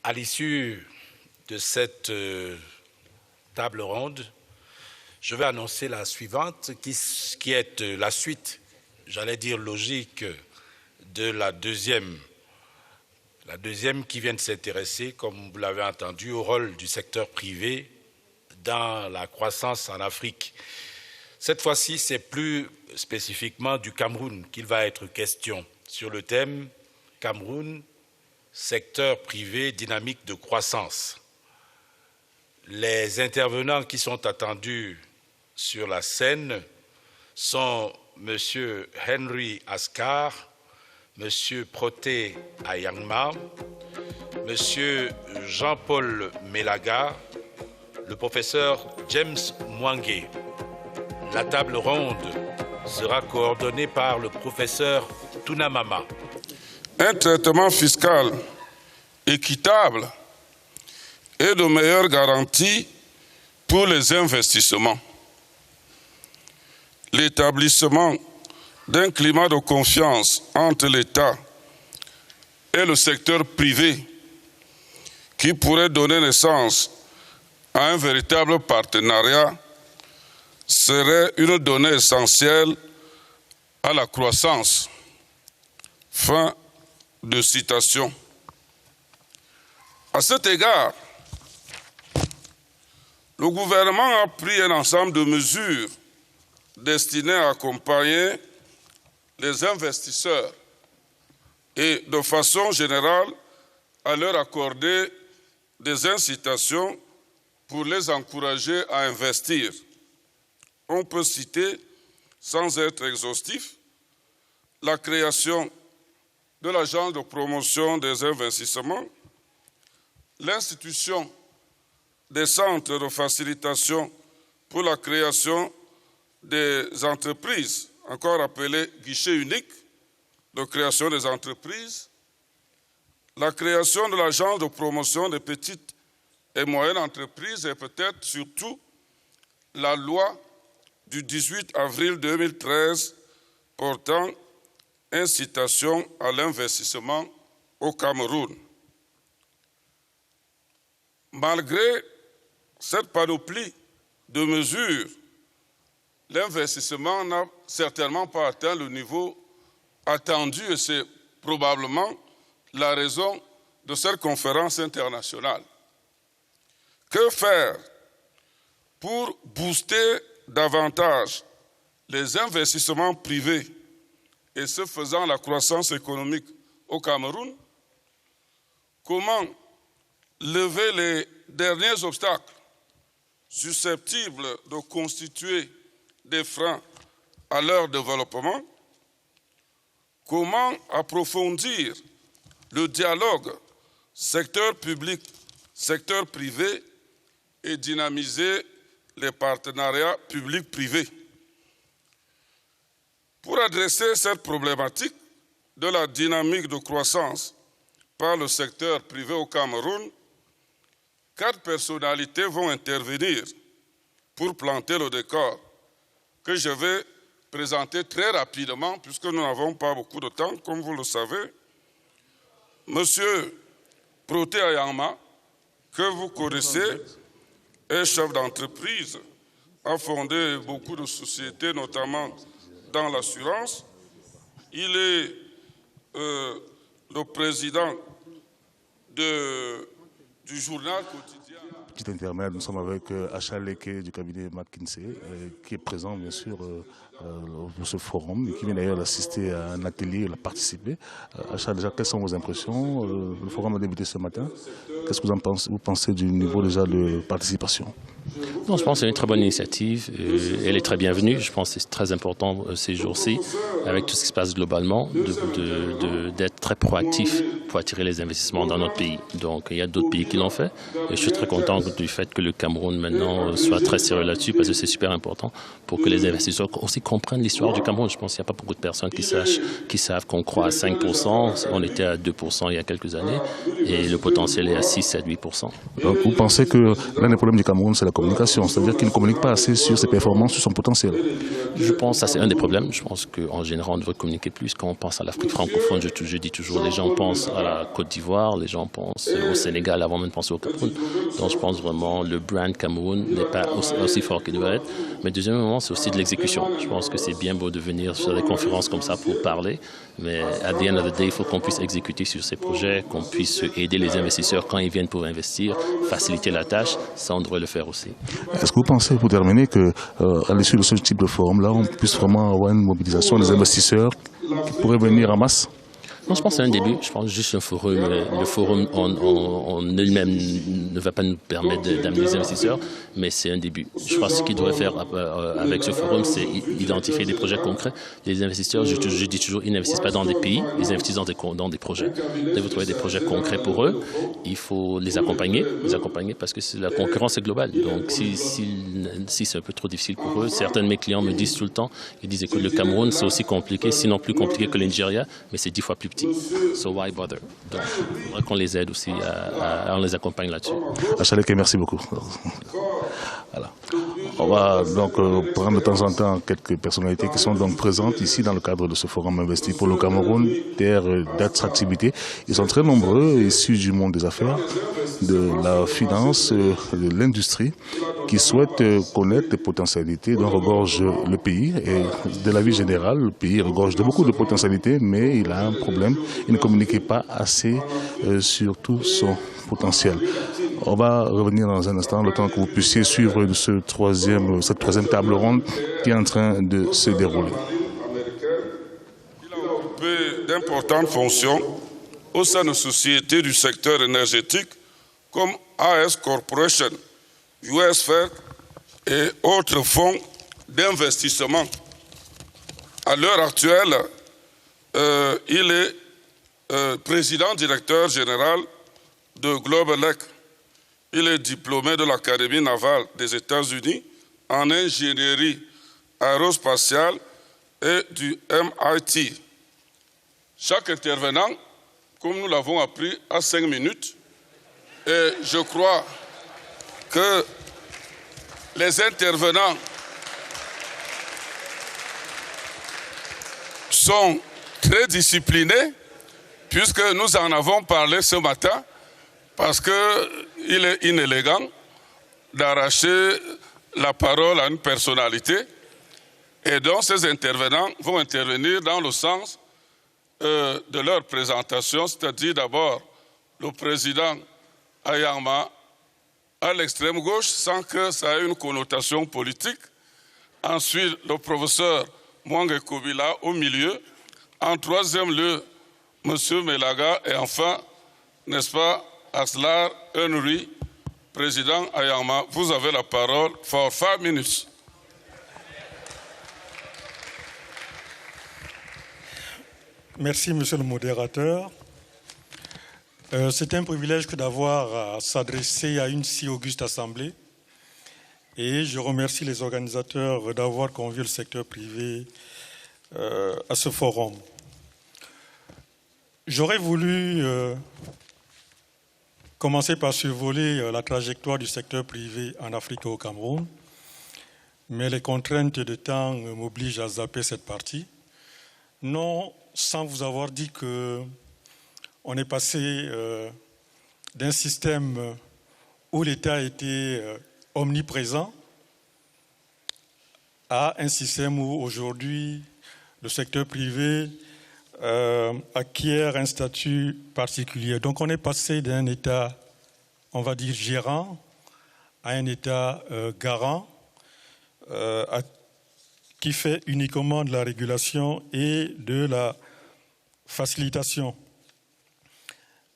À l'issue de cette table ronde, je vais annoncer la suivante, qui est la suite, j'allais dire logique, de la deuxième qui vient de s'intéresser, comme vous l'avez entendu, au rôle du secteur privé dans la croissance en Afrique. Cette fois-ci, c'est plus spécifiquement du Cameroun qu'il va être question sur le thème Cameroun, secteur privé dynamique de croissance. Les intervenants qui sont attendus sur la scène sont M. Henry Ascar, M. Proté Ayangma, M. Jean-Paul Melaga, le professeur James Mwangue. La table ronde sera coordonnée par le professeur Tunamama. Un traitement fiscal équitable et de meilleures garanties pour les investissements. L'établissement d'un climat de confiance entre l'État et le secteur privé qui pourrait donner naissance à un véritable partenariat serait une donnée essentielle à la croissance. Fin de citation. À cet égard, le gouvernement a pris un ensemble de mesures destinées à accompagner les investisseurs et, de façon générale, à leur accorder des incitations pour les encourager à investir. On peut citer, sans être exhaustif, la création de l'agence de promotion des investissements, l'institution des centres de facilitation pour la création des entreprises, encore appelés guichets uniques de création des entreprises, la création de l'agence de promotion des petites et moyennes entreprises et peut-être surtout la loi du 18 avril 2013 portant incitation à l'investissement au Cameroun. Malgré cette panoplie de mesures, l'investissement n'a certainement pas atteint le niveau attendu et c'est probablement la raison de cette conférence internationale. Que faire pour booster davantage les investissements privés et ce faisant la croissance économique au Cameroun? Comment lever les derniers obstacles susceptibles de constituer des freins à leur développement? Comment approfondir le dialogue secteur public, secteur privé et dynamiser les partenariats publics-privés? Pour adresser cette problématique de la dynamique de croissance par le secteur privé au Cameroun, 4 personnalités vont intervenir pour planter le décor, que je vais présenter très rapidement, puisque nous n'avons pas beaucoup de temps, comme vous le savez. Monsieur Proté Ayangma, que vous connaissez, est chef d'entreprise, a fondé beaucoup de sociétés, notamment dans l'assurance. Il est le président du journal quotidien. Petit intermède, nous sommes avec Acha Leke du cabinet McKinsey, qui est présent bien sûr pour ce forum et qui vient d'ailleurs d'assister à un atelier, il a participé. Acha, déjà, quelles sont vos impressions? Le forum a débuté ce matin. Qu'est-ce que vous pensez du niveau déjà de participation? Non, je pense que c'est une très bonne initiative. Elle est très bienvenue. Je pense que c'est très important ces jours-ci, avec tout ce qui se passe globalement, d'être très proactif pour attirer les investissements dans notre pays. Donc, il y a d'autres pays qui l'ont fait. Et je suis très content du fait que le Cameroun maintenant soit très sérieux là-dessus, parce que c'est super important pour que les investisseurs aussi comprennent l'histoire du Cameroun. Je pense qu'il n'y a pas beaucoup de personnes qui savent qu'on croit à 5%. On était à 2% il y a quelques années. Et le potentiel est à 6, 7, 8%. Donc, vous pensez que l'un des problèmes du Cameroun, c'est la communication, c'est-à-dire qu'il ne communique pas assez sur ses performances, sur son potentiel. Je pense que ça c'est un des problèmes. Je pense qu'en général on devrait communiquer plus. Quand on pense à l'Afrique francophone, je dis toujours, les gens pensent à la Côte d'Ivoire, les gens pensent au Sénégal avant même de penser au Cameroun. Donc je pense vraiment le brand Cameroun n'est pas aussi fort qu'il devrait être. Mais deuxièmement, c'est aussi de l'exécution. Je pense que c'est bien beau de venir sur des conférences comme ça pour parler, mais à the end of the day, il faut qu'on puisse exécuter sur ces projets, qu'on puisse aider les investisseurs quand ils viennent pour investir, faciliter la tâche. Ça, on devrait le faire aussi. Est-ce que vous pensez, pour terminer, qu'à l'issue de ce type de forum-là, on puisse vraiment avoir une mobilisation des investisseurs qui pourraient venir en masse? Non, je pense que c'est un début. Je pense juste un forum. Le forum en lui-même ne va pas nous permettre d'amener les investisseurs, mais c'est un début. Je pense que ce qu'il devrait faire avec ce forum, c'est identifier des projets concrets. Les investisseurs, je dis toujours, ils n'investissent pas dans des pays, ils investissent dans des projets. Dès vous trouvez des projets concrets pour eux, il faut les accompagner parce que la concurrence est globale. Donc si c'est un peu trop difficile pour eux, certains de mes clients me disent tout le temps, ils disent écoute, le Cameroun c'est aussi compliqué, sinon plus compliqué que le Nigeria, mais c'est 10 fois plus petit. So why bother? Donc, il faudrait qu'on les aide aussi, on les accompagne là-dessus. Achal Eke, merci beaucoup. Voilà. On va donc prendre de temps en temps quelques personnalités qui sont donc présentes ici dans le cadre de ce forum Investi pour le Cameroun, terre d'attractivité. Ils sont très nombreux, issus du monde des affaires, de la finance, de l'industrie, qui souhaitent connaître les potentialités dont regorge le pays. Et de la vie générale, le pays regorge de beaucoup de potentialités, mais il a un problème. Il ne communiquait pas assez sur tout son potentiel. On va revenir dans un instant, le temps que vous puissiez suivre cette troisième table ronde qui est en train de se dérouler. Il a occupé d'importantes fonctions au sein de sociétés du secteur énergétique comme AS Corporation, US Fair et autres fonds d'investissement. À l'heure actuelle, il est président directeur général de Globelec. Il est diplômé de l'Académie navale des États-Unis en ingénierie aérospatiale et du MIT. Chaque intervenant, comme nous l'avons appris, a 5 minutes. Et je crois que les intervenants sont très disciplinés, puisque nous en avons parlé ce matin, parce qu'il est inélégant d'arracher la parole à une personnalité. Et donc ces intervenants vont intervenir dans le sens de leur présentation, c'est-à-dire d'abord le président Ayama à l'extrême gauche, sans que ça ait une connotation politique. Ensuite, le professeur Mwange Kobila au milieu. En troisième lieu, M. Melaga. Et enfin, n'est-ce pas, Aslar Henry, président Ayama. Vous avez la parole for 5 minutes. Merci, monsieur le modérateur. C'est un privilège que d'avoir à s'adresser à une si auguste assemblée. Et je remercie les organisateurs d'avoir convié le secteur privé à ce forum. J'aurais voulu commencer par survoler la trajectoire du secteur privé en Afrique et au Cameroun, mais les contraintes de temps m'obligent à zapper cette partie. Non, sans vous avoir dit qu'on est passé d'un système où l'État était omniprésent à un système où aujourd'hui le secteur privé acquiert un statut particulier. Donc on est passé d'un État, on va dire, gérant à un État garant qui fait uniquement de la régulation et de la facilitation.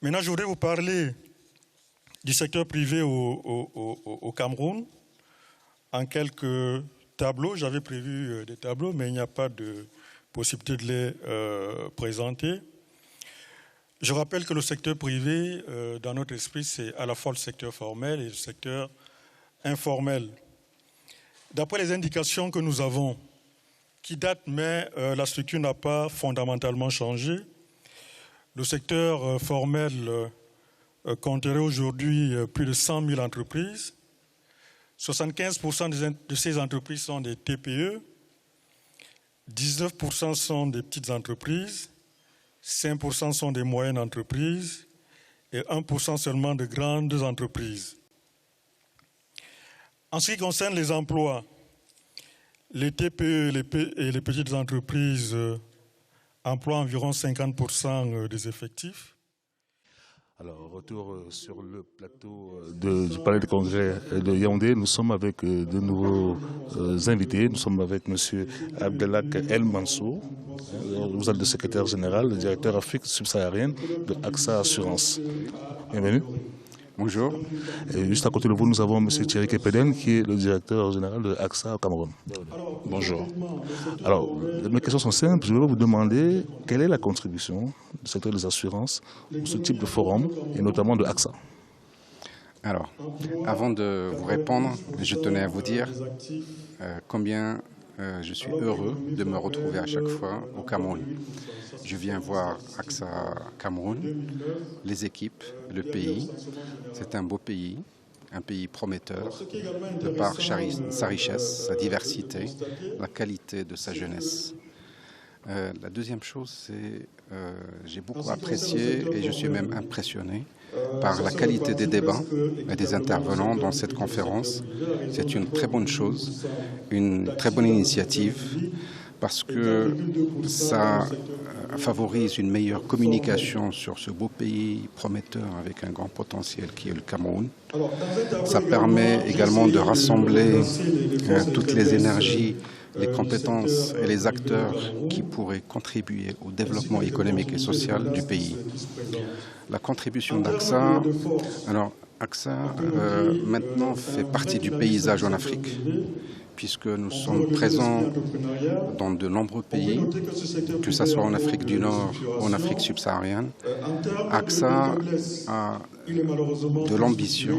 Maintenant, je voudrais vous parler du secteur privé au Cameroun en quelques tableaux. J'avais prévu des tableaux, mais il n'y a pas de possibilité de les présenter. Je rappelle que le secteur privé, dans notre esprit, c'est à la fois le secteur formel et le secteur informel. D'après les indications que nous avons, qui datent, mais la structure n'a pas fondamentalement changé, le secteur formel compterait aujourd'hui plus de 100 000 entreprises, 75% de ces entreprises sont des TPE, 19% sont des petites entreprises, 5% sont des moyennes entreprises et 1% seulement de grandes entreprises. En ce qui concerne les emplois, les TPE et les petites entreprises emploient environ 50% des effectifs. Alors, retour sur le plateau du Palais des Congrès de Yaoundé. Nous sommes avec de nouveaux invités. Nous sommes avec M. Abdelak El Mansour. Vous êtes le secrétaire général, le directeur Afrique subsaharienne de AXA Assurance. Bienvenue. Bonjour. Et juste à côté de vous, nous avons M. Thierry Kepeden, qui est le directeur général de AXA au Cameroun. Bonjour. Alors, mes questions sont simples. Je vais vous demander quelle est la contribution du secteur des assurances pour ce type de forum, et notamment de AXA. Alors, avant de vous répondre, je tenais à vous dire combien je suis heureux de me retrouver à chaque fois au Cameroun. Je viens voir AXA Cameroun, les équipes, le pays. C'est un beau pays, un pays prometteur de par sa richesse, sa diversité, la qualité de sa jeunesse. La deuxième chose, c'est j'ai beaucoup apprécié et je suis même impressionné par la qualité des débats et des intervenants dans cette conférence. C'est une très bonne chose, une très bonne initiative parce que ça favorise une meilleure communication sur ce beau pays prometteur avec un grand potentiel qui est le Cameroun. Ça permet également de rassembler toutes les énergies, les compétences et les acteurs qui pourraient contribuer au développement économique et social du pays. La contribution d'AXA, alors AXA maintenant fait partie du paysage en Afrique, puisque nous sommes présents dans de nombreux pays, que ce soit en Afrique du Nord ou en Afrique subsaharienne. AXA a de l'ambition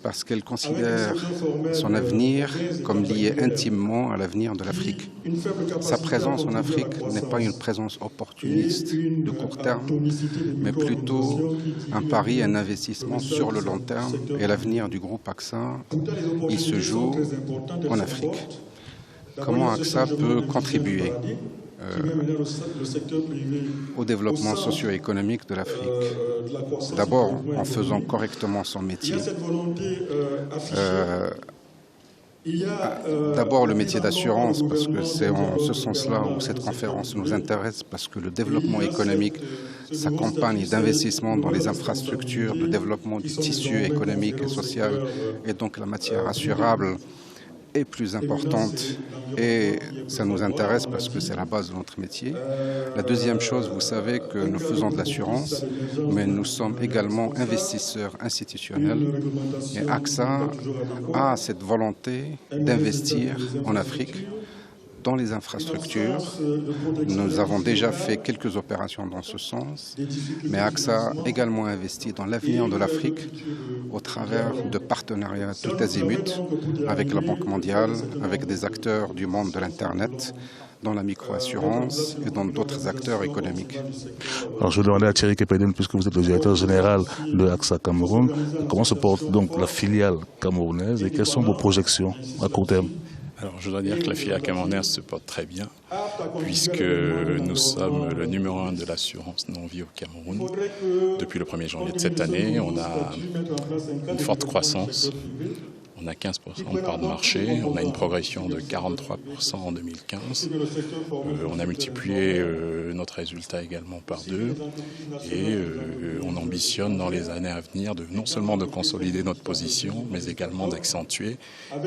parce qu'elle considère son avenir comme lié intimement à l'avenir de l'Afrique. Sa présence en Afrique n'est pas une présence opportuniste de court terme, mais plutôt un pari, un investissement sur le long terme. Et l'avenir du groupe AXA, il se joue en Afrique. Comment AXA peut contribuer au développement socio-économique de l'Afrique? D'abord, en faisant correctement son métier. D'abord le métier d'assurance, parce que c'est en ce sens-là où cette conférence nous intéresse, parce que le développement économique s'accompagne d'investissements dans les infrastructures, le développement du tissu économique et social, et donc la matière assurable est plus importante et ça nous intéresse parce que c'est la base de notre métier. La deuxième chose, vous savez que nous faisons de l'assurance, mais nous sommes également investisseurs institutionnels et AXA a cette volonté d'investir en Afrique dans les infrastructures. Nous avons déjà fait quelques opérations dans ce sens, mais AXA a également investi dans l'avenir de l'Afrique au travers de partenariats tout azimut avec la Banque mondiale, avec des acteurs du monde de l'Internet, dans la microassurance et dans d'autres acteurs économiques. Alors je vais demander à Thierry Kepeden, puisque vous êtes le directeur général de AXA Cameroun, comment se porte donc la filiale camerounaise et quelles sont vos projections à court terme? Alors, je dois dire que la filiale camerounaise se porte très bien, puisque nous sommes le numéro 1 de l'assurance non-vie au Cameroun. Depuis le 1er janvier de cette année, on a une forte croissance. On a 15% de part de marché, on a une progression de 43% en 2015. On a multiplié notre résultat également par 2 et on ambitionne dans les années à venir non seulement de consolider notre position, mais également d'accentuer. On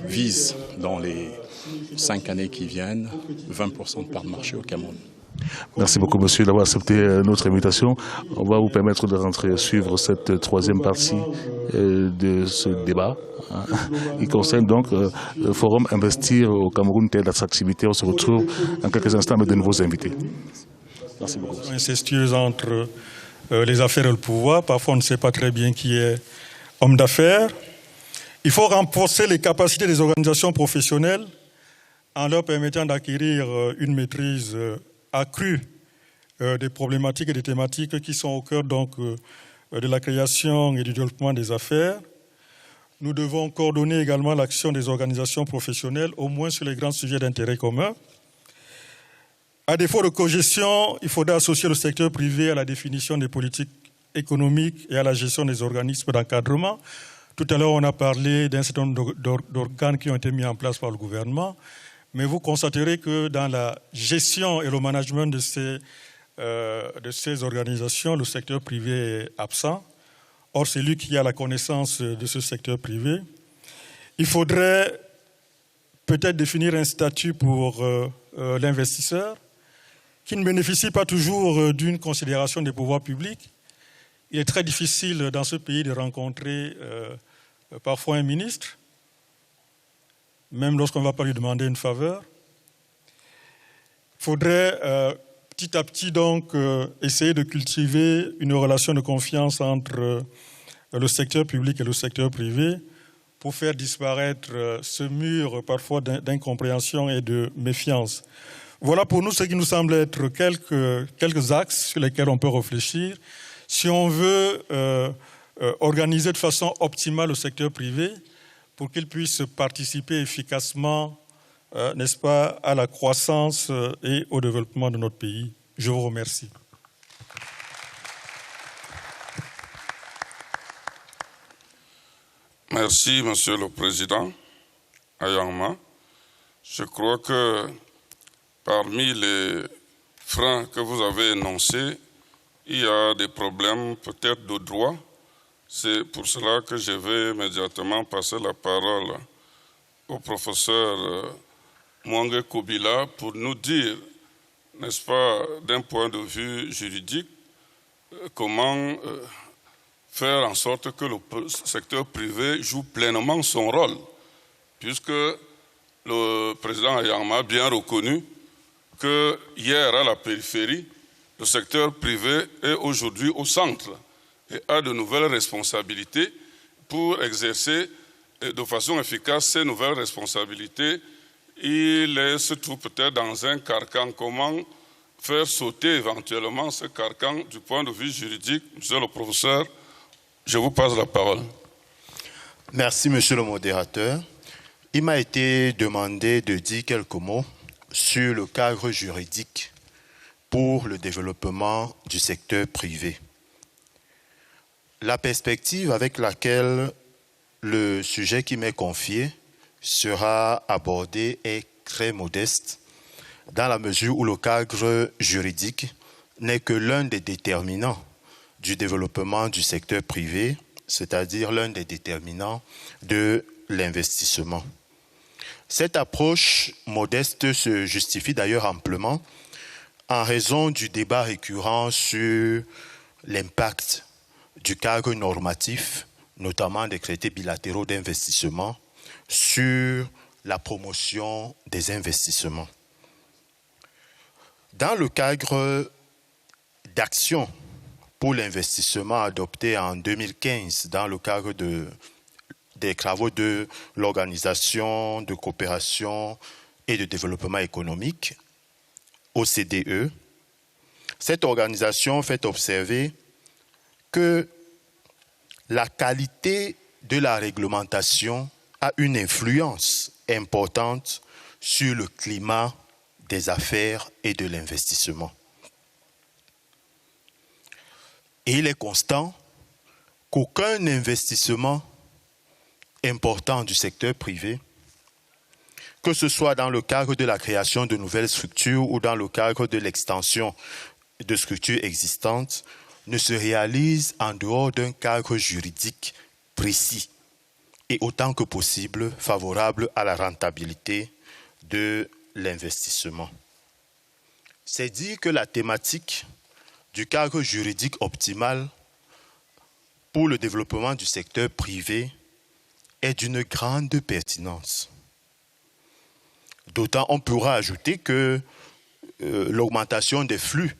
vise dans les 5 années qui viennent 20% de part de marché au Cameroun. Merci beaucoup, monsieur, d'avoir accepté notre invitation. On va vous permettre de rentrer suivre cette troisième partie de ce débat. Il concerne donc le forum Investir au Cameroun, telle d'attractivité. On se retrouve en quelques instants avec de nouveaux invités. Merci beaucoup. Incestueuse entre les affaires et le pouvoir. Parfois, on ne sait pas très bien qui est homme d'affaires. Il faut renforcer les capacités des organisations professionnelles en leur permettant d'acquérir une maîtrise accrue des problématiques et des thématiques qui sont au cœur donc, de la création et du développement des affaires. nous devons coordonner également l'action des organisations professionnelles, au moins sur les grands sujets d'intérêt commun. À défaut de cogestion, il faudra associer le secteur privé à la définition des politiques économiques et à la gestion des organismes d'encadrement. Tout à l'heure, on a parlé d'un certain nombre d'organes qui ont été mis en place par le gouvernement, mais vous constaterez que dans la gestion et le management de ces organisations, le secteur privé est absent. Or, c'est lui qui a la connaissance de ce secteur privé. Il faudrait peut-être définir un statut pour l'investisseur qui ne bénéficie pas toujours d'une considération des pouvoirs publics. Il est très difficile dans ce pays de rencontrer parfois un ministre, même lorsqu'on ne va pas lui demander une faveur. Il faudrait petit à petit donc essayer de cultiver une relation de confiance entre le secteur public et le secteur privé pour faire disparaître ce mur parfois d'incompréhension et de méfiance. Voilà pour nous ce qui nous semble être quelques axes sur lesquels on peut réfléchir. Si on veut organiser de façon optimale le secteur privé pour qu'il puisse participer efficacement, n'est-ce pas, à la croissance et au développement de notre pays. Je vous remercie. Merci, Monsieur le Président Ayangma. Je crois que parmi les freins que vous avez énoncés, il y a des problèmes peut-être de droit. C'est pour cela que je vais immédiatement passer la parole au professeur Mwange Kobila pour nous dire, n'est-ce pas, d'un point de vue juridique, comment faire en sorte que le secteur privé joue pleinement son rôle, puisque le président Ayangma a bien reconnu que hier à la périphérie, le secteur privé est aujourd'hui au centre et a de nouvelles responsabilités. Pour exercer de façon efficace ces nouvelles responsabilités, il se trouve peut-être dans un carcan. Comment faire sauter éventuellement ce carcan du point de vue juridique? Monsieur le professeur, je vous passe la parole. Merci, monsieur le modérateur. Il m'a été demandé de dire quelques mots sur le cadre juridique pour le développement du secteur privé. La perspective avec laquelle le sujet qui m'est confié sera abordé est très modeste, dans la mesure où le cadre juridique n'est que l'un des déterminants du développement du secteur privé, c'est-à-dire l'un des déterminants de l'investissement. Cette approche modeste se justifie d'ailleurs amplement en raison du débat récurrent sur l'impact du cadre normatif, notamment des traités bilatéraux d'investissement, sur la promotion des investissements. Dans le cadre d'action pour l'investissement adopté en 2015 dans le cadre des travaux de l'Organisation de coopération et de développement économique, OCDE, cette organisation fait observer que la qualité de la réglementation a une influence importante sur le climat des affaires et de l'investissement. Et il est constant qu'aucun investissement important du secteur privé, que ce soit dans le cadre de la création de nouvelles structures ou dans le cadre de l'extension de structures existantes, ne se réalise en dehors d'un cadre juridique précis et autant que possible favorable à la rentabilité de l'investissement. C'est dire que la thématique du cadre juridique optimal pour le développement du secteur privé est d'une grande pertinence. D'autant on pourra ajouter que l'augmentation des flux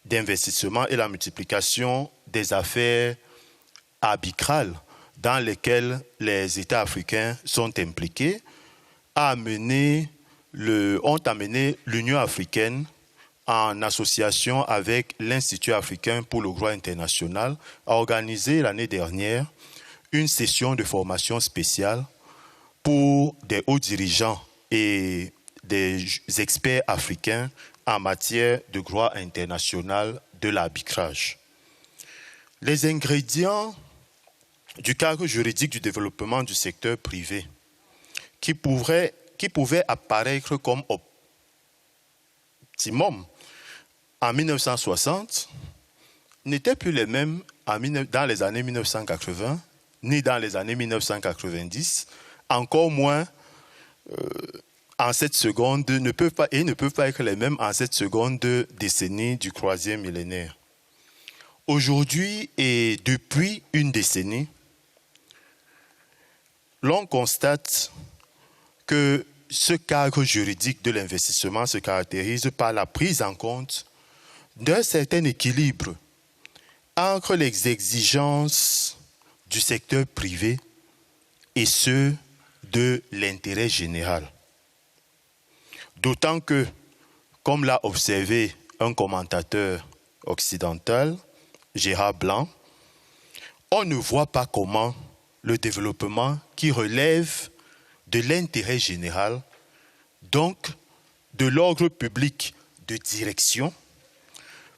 d'investissement et la multiplication des affaires arbitrales dans lesquelles les États africains sont impliqués ont amené l'Union africaine en association avec l'Institut africain pour le droit international à organiser l'année dernière une session de formation spéciale pour des hauts dirigeants et des experts africains en matière de droit international de l'arbitrage. Les ingrédients du cadre juridique du développement du secteur privé qui pouvaient apparaître comme optimum en 1960 n'étaient plus les mêmes dans les années 1980 ni dans les années 1990, encore moins en cette seconde, ne peuvent pas être les mêmes en cette seconde décennie du troisième millénaire. Aujourd'hui et depuis une décennie, l'on constate que ce cadre juridique de l'investissement se caractérise par la prise en compte d'un certain équilibre entre les exigences du secteur privé et ceux de l'intérêt général. D'autant que, comme l'a observé un commentateur occidental, Gérard Blanc, on ne voit pas comment le développement qui relève de l'intérêt général, donc de l'ordre public de direction,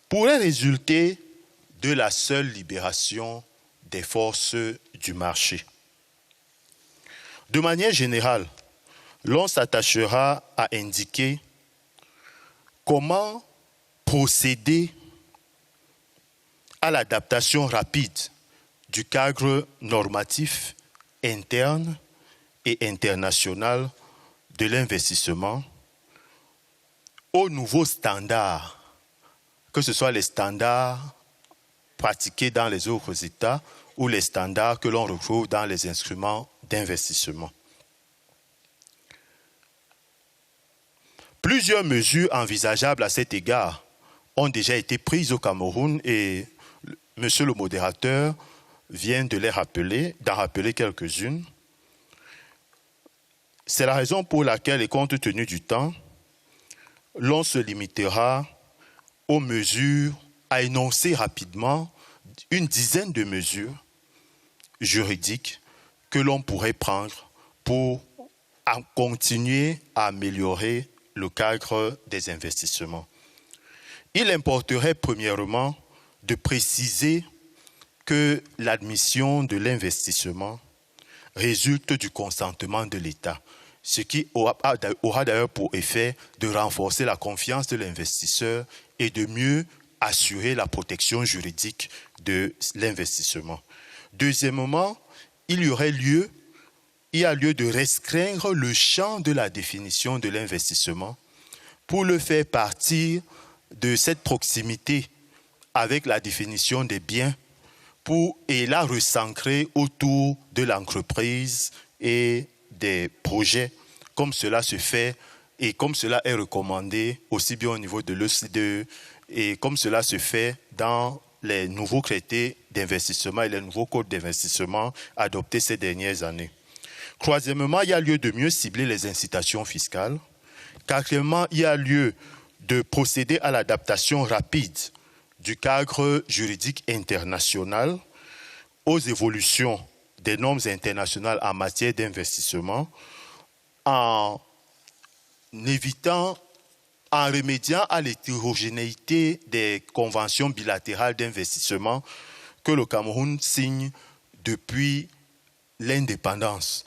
pourrait résulter de la seule libération des forces du marché. De manière générale, l'on s'attachera à indiquer comment procéder à l'adaptation rapide du cadre normatif interne et international de l'investissement aux nouveaux standards, que ce soit les standards pratiqués dans les autres États ou les standards que l'on retrouve dans les instruments d'investissement. Plusieurs mesures envisageables à cet égard ont déjà été prises au Cameroun et Monsieur le modérateur vient de d'en rappeler quelques-unes. C'est la raison pour laquelle, et compte tenu du temps, l'on se limitera aux mesures, à énoncer rapidement une dizaine de mesures juridiques que l'on pourrait prendre pour continuer à améliorer le cadre des investissements. Il importerait premièrement de préciser que l'admission de l'investissement résulte du consentement de l'État, ce qui aura d'ailleurs pour effet de renforcer la confiance de l'investisseur et de mieux assurer la protection juridique de l'investissement. Deuxièmement, il y a lieu de restreindre le champ de la définition de l'investissement pour le faire partir de cette proximité avec la définition des biens et la recentrer autour de l'entreprise et des projets, comme cela se fait et comme cela est recommandé aussi bien au niveau de l'OCDE et comme cela se fait dans les nouveaux traités d'investissement et les nouveaux codes d'investissement adoptés ces dernières années. Troisièmement, il y a lieu de mieux cibler les incitations fiscales. Quatrièmement, il y a lieu de procéder à l'adaptation rapide du cadre juridique international aux évolutions des normes internationales en matière d'investissement en remédiant à l'hétérogénéité des conventions bilatérales d'investissement que le Cameroun signe depuis l'indépendance.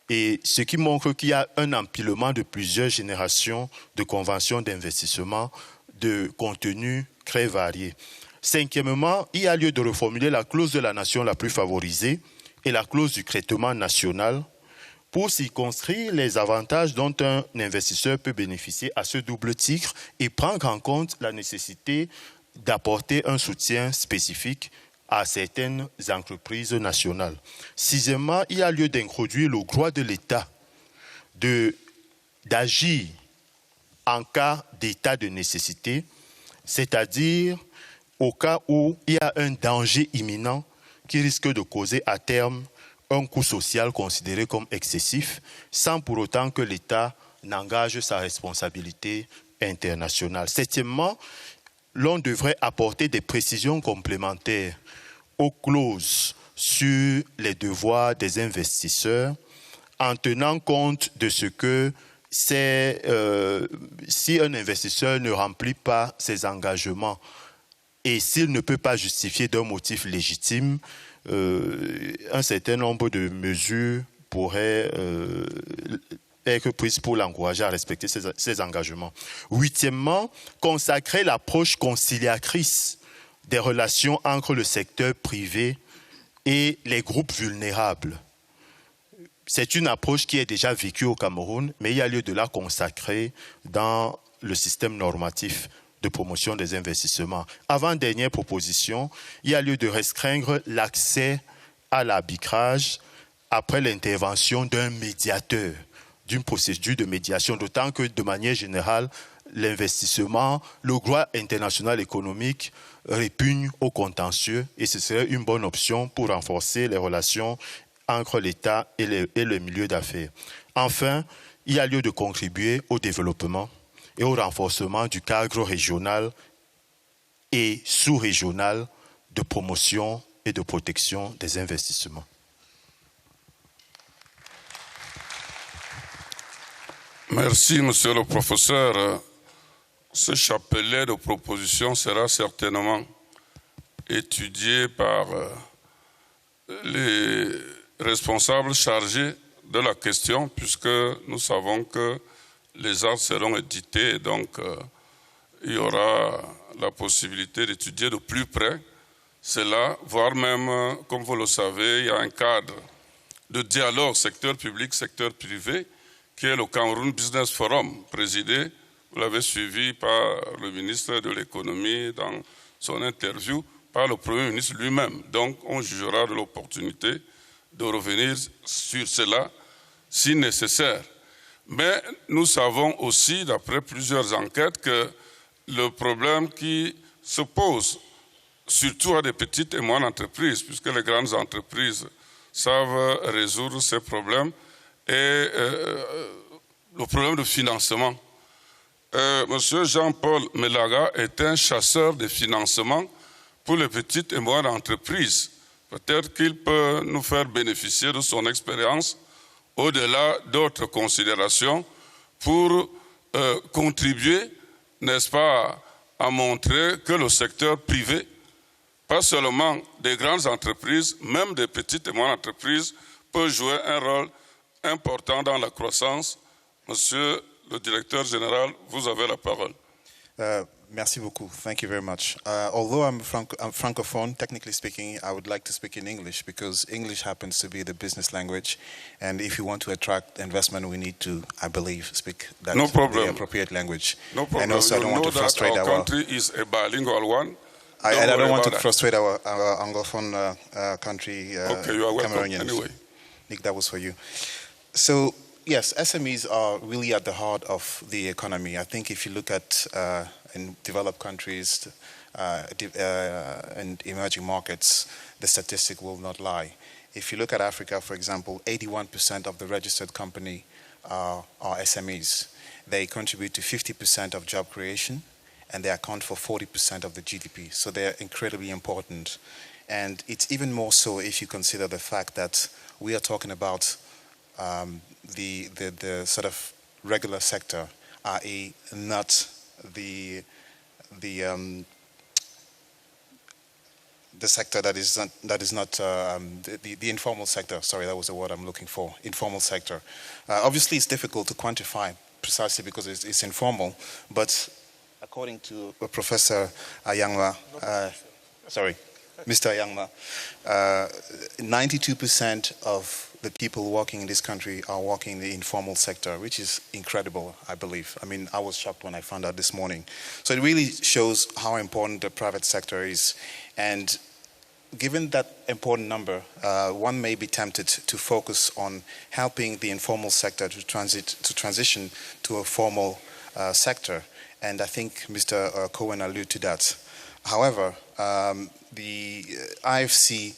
Et ce qui montre qu'il y a un empilement de plusieurs générations de conventions d'investissement de contenu très variés. Cinquièmement, il y a lieu de reformuler la clause de la nation la plus favorisée et la clause du traitement national pour circonscrire les avantages dont un investisseur peut bénéficier à ce double titre et prendre en compte la nécessité d'apporter un soutien spécifique à certaines entreprises nationales. Sixièmement, il y a lieu d'introduire le droit de l'État d'agir en cas d'état de nécessité, c'est-à-dire au cas où il y a un danger imminent qui risque de causer à terme un coût social considéré comme excessif, sans pour autant que l'État n'engage sa responsabilité internationale. Septièmement, l'on devrait apporter des précisions complémentaires aux clauses sur les devoirs des investisseurs en tenant compte de ce que si un investisseur ne remplit pas ses engagements et s'il ne peut pas justifier d'un motif légitime, un certain nombre de mesures pourraient être prises pour l'encourager à respecter ses engagements. Huitièmement, consacrer l'approche conciliatrice des relations entre le secteur privé et les groupes vulnérables. C'est une approche qui est déjà vécue au Cameroun, mais il y a lieu de la consacrer dans le système normatif de promotion des investissements. Avant-dernière proposition, il y a lieu de restreindre l'accès à l'arbitrage après l'intervention d'un médiateur, d'une procédure de médiation, d'autant que de manière générale, l'investissement, le droit international économique répugne au contentieux et ce serait une bonne option pour renforcer les relations entre l'État et le milieu d'affaires. Enfin, il y a lieu de contribuer au développement et au renforcement du cadre régional et sous-régional de promotion et de protection des investissements. Merci, monsieur le professeur. Ce chapelet de propositions sera certainement étudié par les responsables chargés de la question, puisque nous savons que les actes seront édités, donc il y aura la possibilité d'étudier de plus près cela, voire même, comme vous le savez, il y a un cadre de dialogue secteur public, secteur privé, qui est le Cameroun Business Forum, présidé, vous l'avez suivi par le ministre de l'économie dans son interview, par le Premier ministre lui-même. Donc on jugera de l'opportunité de revenir sur cela si nécessaire. Mais nous savons aussi, d'après plusieurs enquêtes, que le problème qui se pose, surtout à des petites et moyennes entreprises, puisque les grandes entreprises savent résoudre ces problèmes, et le problème de financement. Monsieur Jean-Paul Melaga est un chasseur de financement pour les petites et moyennes entreprises. Peut-être qu'il peut nous faire bénéficier de son expérience au-delà d'autres considérations pour contribuer, n'est-ce pas, à montrer que le secteur privé, pas seulement des grandes entreprises, même des petites et moyennes entreprises, peut jouer un rôle important dans la croissance. Monsieur le directeur général, vous avez la parole. Merci beaucoup. Thank you very much. Although I'm francophone, technically speaking, I would like to speak in English because English happens to be the business language. And if you want to attract investment, we need to, I believe, speak that the appropriate language. No problem. And also, I don't want to frustrate our country is a bilingual one. I don't want to frustrate our Anglophone country, okay, you are welcome. Cameroonians. Anyway. Nick, that was for you. So, yes, SMEs are really at the heart of the economy. I think if you look at in developed countries and emerging markets, the statistic will not lie. If you look at Africa, for example, 81% of the registered company are SMEs. They contribute to 50% of job creation, and they account for 40% of the GDP. So they're incredibly important. And it's even more so if you consider the fact that we are talking about the sort of regular sector, i.e. not the sector that is not the informal sector. Sorry, that was the word I'm looking for. Informal sector. Obviously, it's difficult to quantify precisely because it's informal. But according to Professor Ayangma, Mr. Ayangma, 92% of the people working in this country are working in the informal sector, which is incredible, I believe. I mean, I was shocked when I found out this morning. So it really shows how important the private sector is. And given that important number, one may be tempted to focus on helping the informal sector to transition to a formal sector. And I think Mr. Cohen alluded to that. However, the IFC,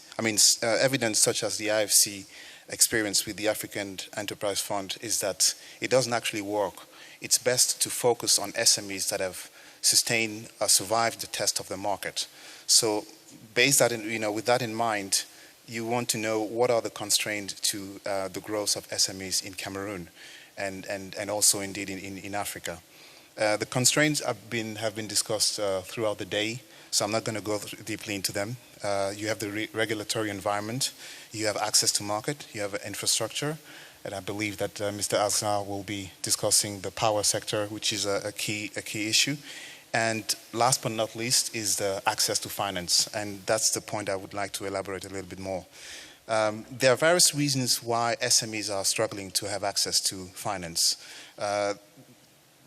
evidence such as the IFC experience with the African Enterprise Fund is that it doesn't actually work. It's best to focus on SMEs that have sustained or survived the test of the market. So based that with that in mind, you want to know what are the constraints to the growth of SMEs in Cameroon and also indeed in Africa. The constraints have been discussed throughout the day, so I'm not going to go deeply into them. You have the regulatory environment, you have access to market, you have infrastructure, and I believe that Mr. Aznar will be discussing the power sector, which is a key issue. And last but not least is the access to finance, and that's the point I would like to elaborate a little bit more. There are various reasons why SMEs are struggling to have access to finance.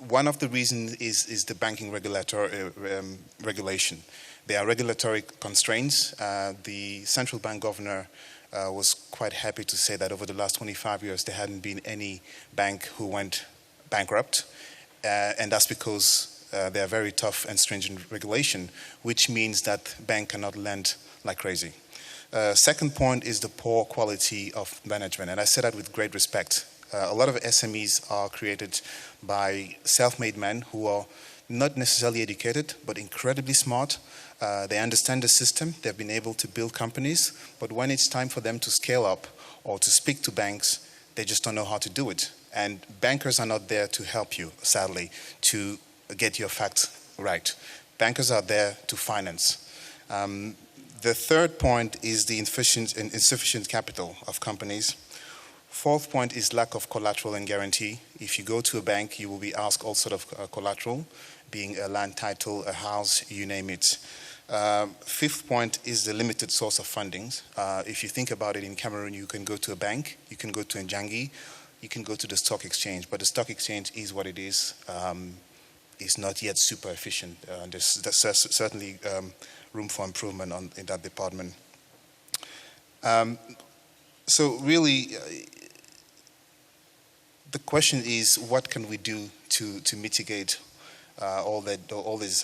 One of the reasons is the banking regulation. There are regulatory constraints. The central bank governor was quite happy to say that over the last 25 years there hadn't been any bank who went bankrupt, and that's because they are very tough and stringent regulation, which means that banks cannot lend like crazy. Second point is the poor quality of management, and I say that with great respect. A lot of SMEs are created by self-made men who are not necessarily educated, but incredibly smart. They understand the system, they've been able to build companies, but when it's time for them to scale up or to speak to banks, they just don't know how to do it. And bankers are not there to help you, sadly, to get your facts right. Bankers are there to finance. The third point is the insufficient capital of companies. Fourth point is lack of collateral and guarantee. If you go to a bank, you will be asked all sort of collateral, being a land title, a house, you name it. Fifth point is the limited source of funding. If you think about it, in Cameroon, you can go to a bank, you can go to Njangi, you can go to the stock exchange, but the stock exchange is what it is. It's not yet super efficient. There's certainly room for improvement in that department. So really, the question is, what can we do to mitigate all these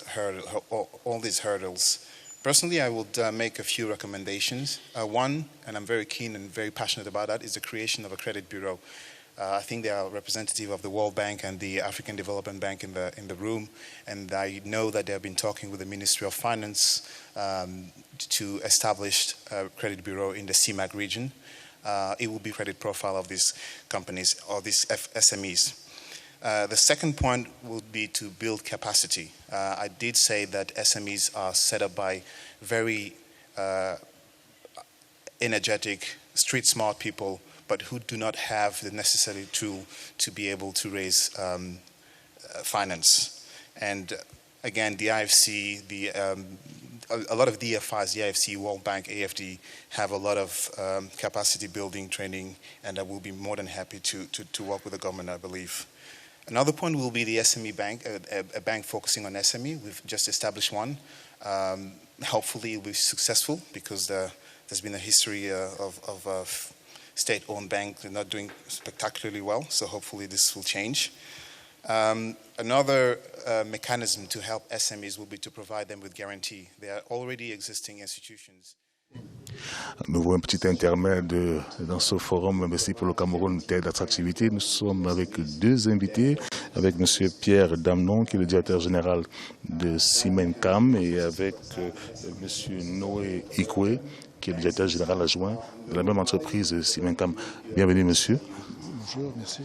hurdles? Personally, I would make a few recommendations. One, and I'm very keen and very passionate about that, is the creation of a credit bureau. I think there are representatives of the World Bank and the African Development Bank in the room, and I know that they have been talking with the Ministry of Finance to establish a credit bureau in the CIMAC region. It will be credit profile of these companies or these SMEs. The second point would be to build capacity. I did say that SMEs are set up by very energetic, street smart people, but who do not have the necessary tool to be able to raise finance. And again, the IFC, a lot of DFIs, the IFC, World Bank, AFD, have a lot of capacity building training, and I will be more than happy to work with the government, I believe. Another point will be the SME bank, a bank focusing on SME. We've just established one. Hopefully it will be successful, because there's been a history of state-owned banks not doing spectacularly well, so hopefully this will change. Another mechanism to help SMEs will be to provide them with guarantee. There are already existing institutions. Nous voyons un petit intermède dans ce forum investi pour le Cameroun, terre d'attractivité. Nous sommes avec deux invités, avec M. Pierre Damnon, qui est le directeur général de Simencam, et avec M. Noé Ikwe, qui est le directeur général adjoint de la même entreprise Simencam. Bienvenue, monsieur. Bonjour, merci.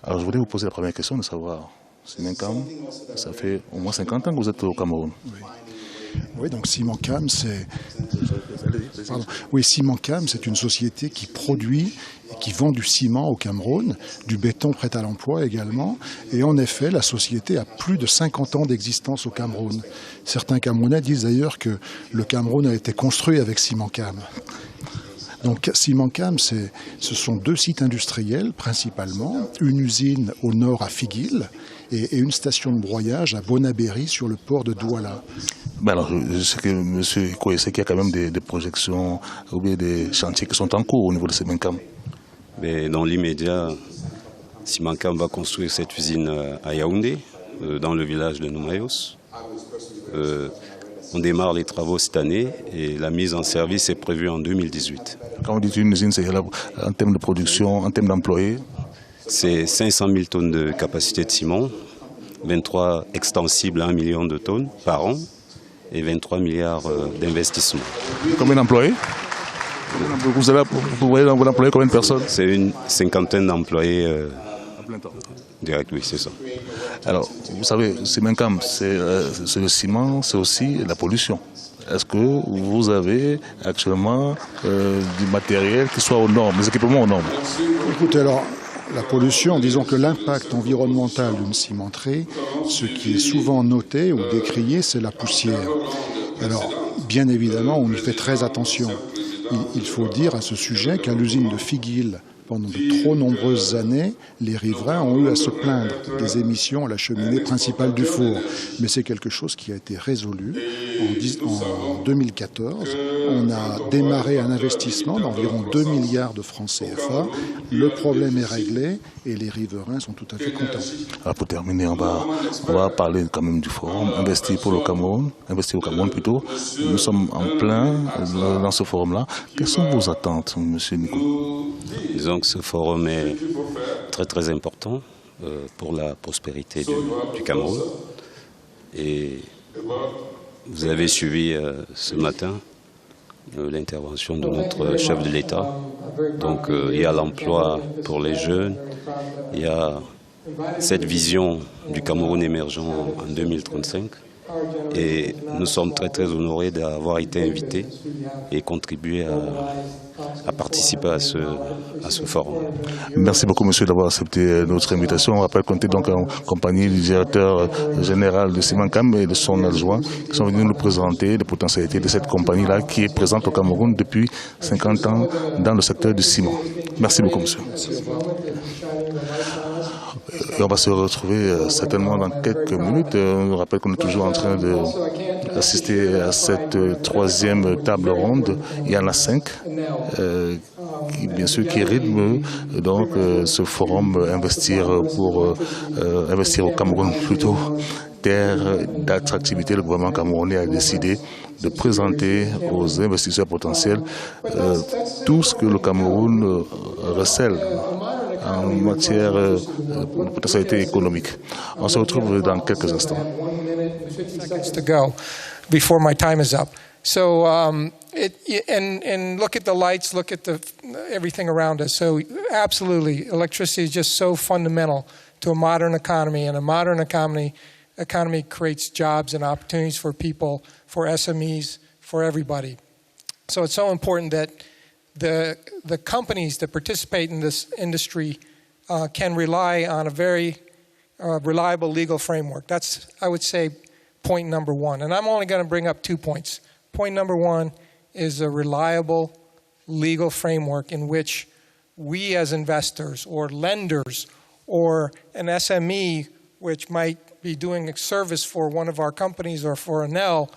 Alors, je voulais vous poser la première question, de savoir, Simencam, ça fait au moins 50 ans que vous êtes au Cameroun. Oui, donc Simencam, c'est une société qui produit et qui vend du ciment au Cameroun, du béton prêt à l'emploi également. Et en effet, la société a plus de 50 ans d'existence au Cameroun. Certains Camerounais disent d'ailleurs que le Cameroun a été construit avec Simencam. Donc Simencam, ce sont deux sites industriels principalement, une usine au nord à Figuil et une station de broyage à Bonabéry sur le port de Douala. Ben alors, je sais que M. Ikwe sait qu'il y a quand même des projections ou bien des chantiers qui sont en cours au niveau de Simencam. Mais dans l'immédiat, Simencam va construire cette usine à Yaoundé, dans le village de Noumayos. On démarre les travaux cette année et la mise en service est prévue en 2018. Quand on dit une usine, c'est en termes de production, en termes d'employés? C'est 500 000 tonnes de capacité de ciment, 23 extensibles à 1 million de tonnes par an et 23 milliards d'investissements. Combien d'employés? Vous voyez employer combien de personnes? C'est une cinquantaine d'employés. À plein temps. Direct, oui, c'est ça. Alors, vous savez, Simancam, c'est le ciment, c'est aussi la pollution. Est-ce que vous avez actuellement du matériel qui soit aux normes, des équipements aux normes? Écoutez, alors, la pollution, disons que l'impact environnemental d'une cimenterie, ce qui est souvent noté ou décrié, c'est la poussière. Alors, bien évidemment, on y fait très attention. Il faut dire à ce sujet qu'à l'usine de Figuil, pendant de trop nombreuses années, les riverains ont eu à se plaindre des émissions à la cheminée principale du four. Mais c'est quelque chose qui a été résolu. En 2014, on a démarré un investissement d'environ 2 milliards de francs CFA. Le problème est réglé et les riverains sont tout à fait contents. Alors pour terminer, on va parler quand même du forum Investir au Cameroun plutôt. Nous sommes en plein dans ce forum-là. Quelles sont vos attentes, M. Nico? Disons que ce forum est très très important pour la prospérité du Cameroun. Et vous avez suivi ce matin l'intervention de notre chef de l'État. Donc il y a l'emploi pour les jeunes, il y a cette vision du Cameroun émergent en 2035. Et nous sommes très très honorés d'avoir été invités et contribuer à participer à ce forum. Merci beaucoup, monsieur, d'avoir accepté notre invitation. On rappelle qu'on était donc en compagnie du directeur général de Simancam et de son adjoint qui sont venus nous présenter les potentialités de cette compagnie-là qui est présente au Cameroun depuis 50 ans dans le secteur du ciment. Merci beaucoup, monsieur. Et on va se retrouver certainement dans quelques minutes. On rappelle qu'on est toujours en train d'assister à cette troisième table ronde. Il y en a 5, bien sûr, qui rythment donc ce forum Investir au Cameroun plutôt. Terre d'attractivité, le gouvernement camerounais a décidé de présenter aux investisseurs potentiels tout ce que le Cameroun recèle en matière de potentialité économique. On se retrouve dans quelques instants. To go before my time is up. So, and look at the lights, look at everything around us. So, absolutely, electricity is just so fundamental to a modern economy, and a modern economy creates jobs and opportunities for people, for SMEs, for everybody. So, it's so important that the companies that participate in this industry can rely on a very reliable legal framework. That's, I would say, point number one. And I'm only going to bring up 2 points. Point number one is a reliable legal framework in which we as investors or lenders or an SME which might be doing a service for one of our companies or for Enel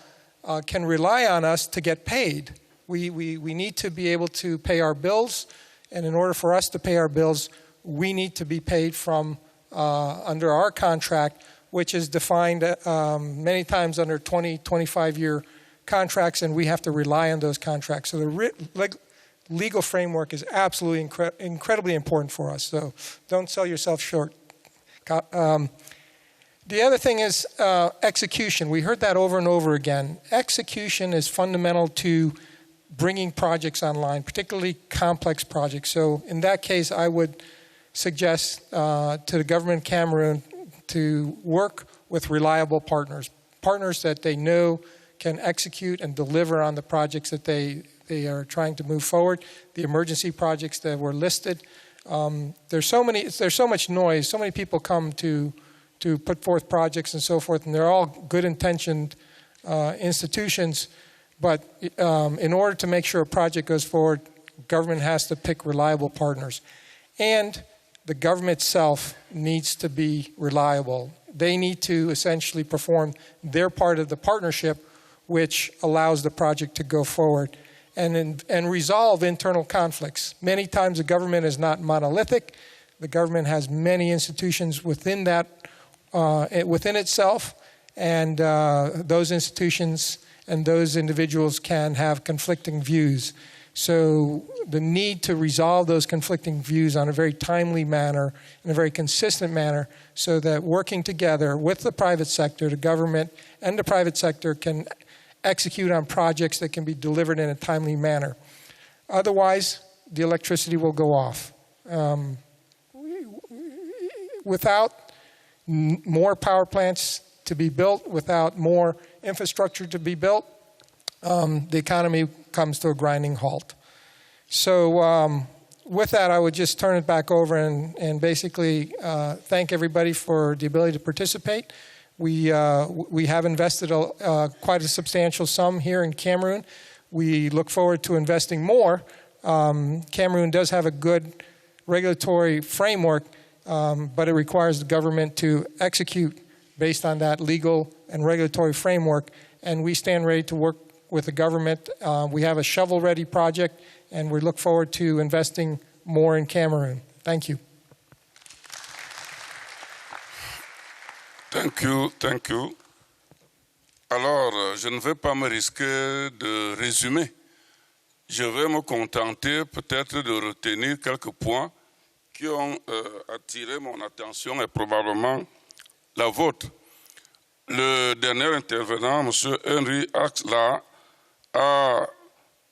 can rely on us to get paid. We need to be able to pay our bills, and in order for us to pay our bills, we need to be paid from under our contract, which is defined many times under 20, 25-year contracts, and we have to rely on those contracts. So the legal framework is absolutely incredibly important for us. So don't sell yourself short. The other thing is execution. We heard that over and over again. Execution is fundamental to bringing projects online, particularly complex projects. So in that case, I would suggest to the government of Cameroon to work with reliable partners that they know can execute and deliver on the projects that they are trying to move forward, the emergency projects that were listed. There's so much noise, so many people come to put forth projects and so forth, and they're all good-intentioned institutions, but in order to make sure a project goes forward, government has to pick reliable partners. And the government itself needs to be reliable. They need to essentially perform their part of the partnership, which allows the project to go forward and resolve internal conflicts. Many times the government is not monolithic. The government has many institutions within that, within itself, and those institutions and those individuals can have conflicting views. So the need to resolve those conflicting views on a very timely manner, in a very consistent manner, so that working together with the private sector, the government and the private sector can execute on projects that can be delivered in a timely manner. Otherwise, the electricity will go off. Without more power plants to be built, without more infrastructure to be built, the economy comes to a grinding halt. So with that, I would just turn it back over and basically thank everybody for the ability to participate. We have invested quite a substantial sum here in Cameroon. We look forward to investing more. Cameroon does have a good regulatory framework, but it requires the government to execute based on that legal and regulatory framework, and we stand ready to work with the government. We have a shovel-ready project, and we look forward to investing more in Cameroon. Thank you. Thank you, thank you. Alors, je ne vais pas me risquer de résumer. Je vais me contenter peut-être de retenir quelques points qui ont attiré mon attention et probablement la vôtre. Le dernier intervenant, M. Henry Axla, a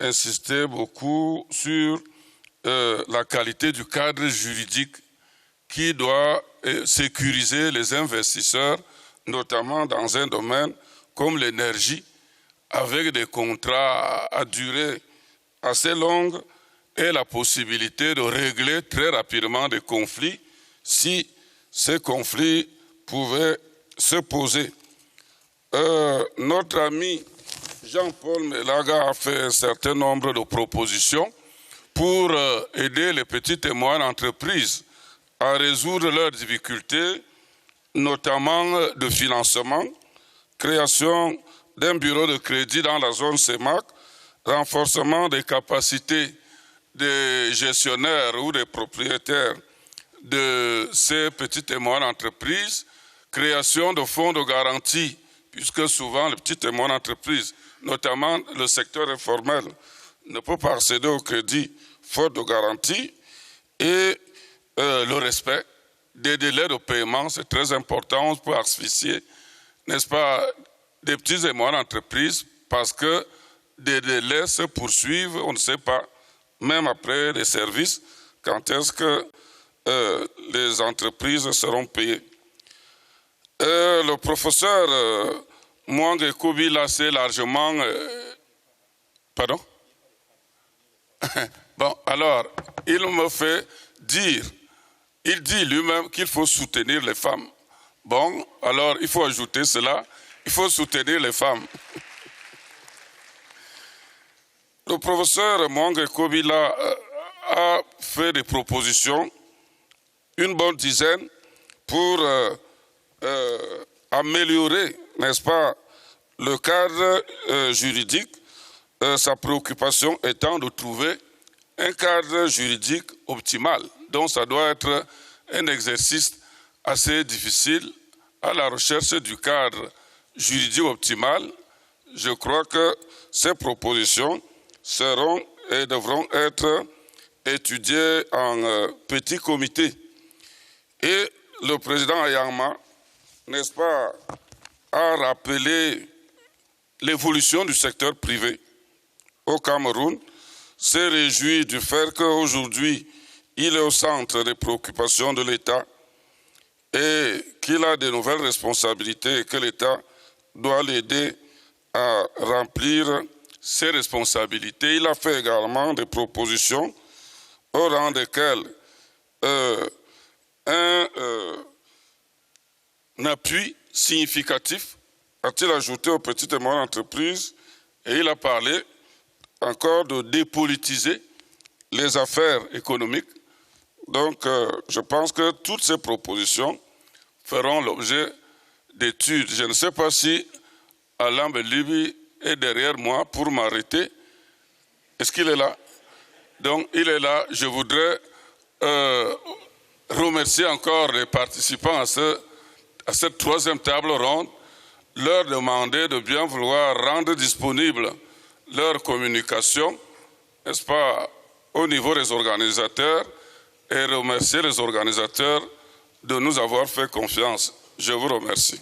insisté beaucoup sur la qualité du cadre juridique qui doit sécuriser les investisseurs, notamment dans un domaine comme l'énergie, avec des contrats à durée assez longue et la possibilité de régler très rapidement des conflits si ces conflits pouvaient se poser. Notre ami Jean-Paul Melaga a fait un certain nombre de propositions pour aider les petites et moyennes entreprises à résoudre leurs difficultés, notamment de financement, création d'un bureau de crédit dans la zone CEMAC, renforcement des capacités des gestionnaires ou des propriétaires de ces petites et moyennes entreprises, création de fonds de garantie, puisque souvent les petites et moyennes entreprises, notamment le secteur informel, ne peut pas accéder au crédit faute de garantie, et le respect des délais de paiement, c'est très important, on peut asphyxier, n'est-ce pas, des petites et moyennes entreprises, parce que des délais se poursuivent, on ne sait pas, même après les services, quand est-ce que les entreprises seront payées. Le professeur Mwange Kobila s'est largement... pardon? Bon, alors, il me fait dire, il dit lui-même qu'il faut soutenir les femmes. Bon, alors il faut ajouter cela, il faut soutenir les femmes. Le professeur Mwange Kobila a fait des propositions, une bonne dizaine, pour améliorer, n'est-ce pas, le cadre juridique, sa préoccupation étant de trouver un cadre juridique optimal. Donc ça doit être un exercice assez difficile à la recherche du cadre juridique optimal. Je crois que ces propositions seront et devront être étudiées en petit comité. Et le président Ayama, n'est-ce pas, a rappelé l'évolution du secteur privé au Cameroun, s'est réjoui du fait qu'aujourd'hui, il est au centre des préoccupations de l'État et qu'il a de nouvelles responsabilités et que l'État doit l'aider à remplir ses responsabilités. Il a fait également des propositions au rang desquelles un appui significatif a-t-il ajouté aux petites et moyennes entreprises, et il a parlé encore de dépolitiser les affaires économiques. Donc, je pense que toutes ces propositions feront l'objet d'études. Je ne sais pas si Alain Belibi est derrière moi pour m'arrêter. Est-ce qu'il est là? Donc, il est là. Je voudrais remercier encore les participants à cette troisième table ronde, leur demander de bien vouloir rendre disponible leur communication, n'est-ce pas, au niveau des organisateurs, et remercier les organisateurs de nous avoir fait confiance. Je vous remercie.